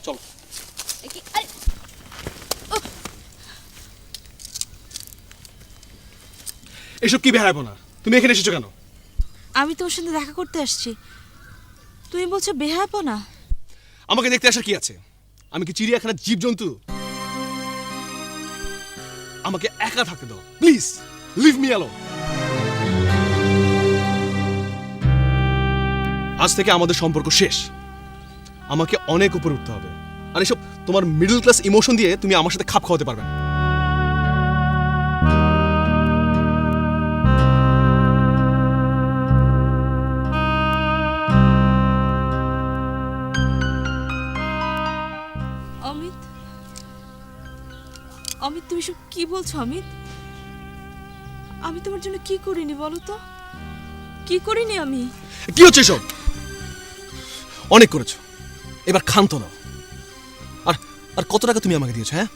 চলো। এসব কি বেহায়াবো না, তুমি এখানে এসেছো কেন? আমি তোর সাথে দেখা করতে আসছি, তুমি বলছো বেহায়াপনা? আমাকে দেখতে আসার কি আছে? আমি কি চিড়িয়াখানার জীবজন্তু? আমাকে একা থাকতে দাও প্লিজ, লিভ মি অ্যালোন। আজ থেকে আমাদের সম্পর্ক শেষ, আমাকে অনেক উপরে উঠতে হবে। আর এসব তোমার মিডল ক্লাস ইমোশন দিয়ে তুমি আমার সাথে খাপ খাওয়াতে পারবে না। অমিত, অমিত তুমি সব কি বলছো? অমিত, আমি তোমার জন্য কি করিনি বলো তো? কি করিনি আমি? কি হচ্ছে সব? অনেক করেছো, এবার ক্ষান্ত নাও। আর আর কত টাকা তুমি আমাকে দিয়েছো? হ্যাঁ,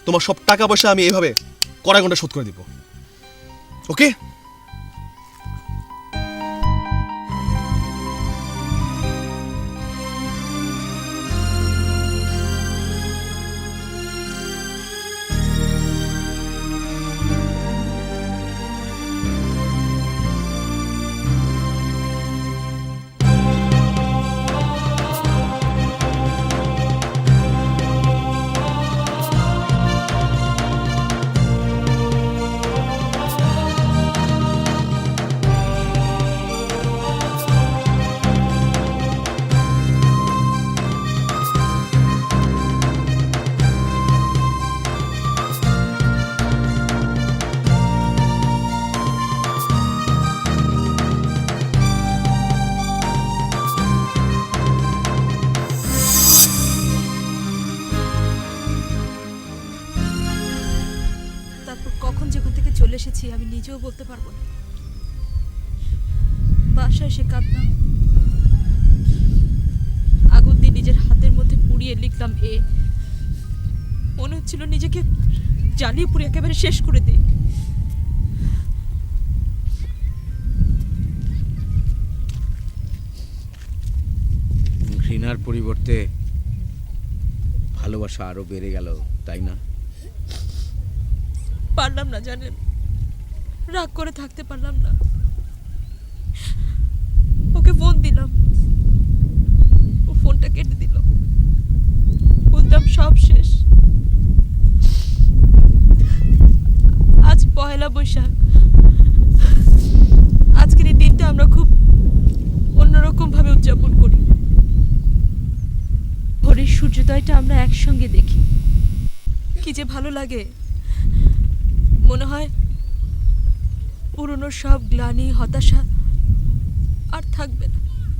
তোমার সব টাকা পয়সা আমি এইভাবে কড়াই ঘন্টা শোধ করে দিব, ওকে? তারপর কখন যেখান থেকে চলে এসেছি আমি নিজেও বলতে পারবো না। বাসায় এসে কাঁদলাম, আগুন দিয়ে নিজের হাতের মধ্যে পুড়িয়ে লিখলাম এ। মনে হচ্ছিল নিজেকে জ্বালিয়ে পুড়ে একেবারে শেষ করে দিই। ঘৃণার পরিবর্তে ভালোবাসা আরো বেড়ে গেল, তাই না? পারলাম না, জানেন, রাগ করে থাকতে পারলাম না। ওকে ফোন দিলাম, ও ফোনটা কেটে দিল। বললাম সব শেষ। আজ পহেলা বৈশাখ, আজকের এই দিনটা আমরা খুব অন্যরকম ভাবে উদযাপন করি। ভোরের সূর্যোদয়টা আমরা একসঙ্গে দেখি, কি যে ভালো লাগে। মনে হয় পুরনো সব গ্লানি হতাশা আর থাকবে না।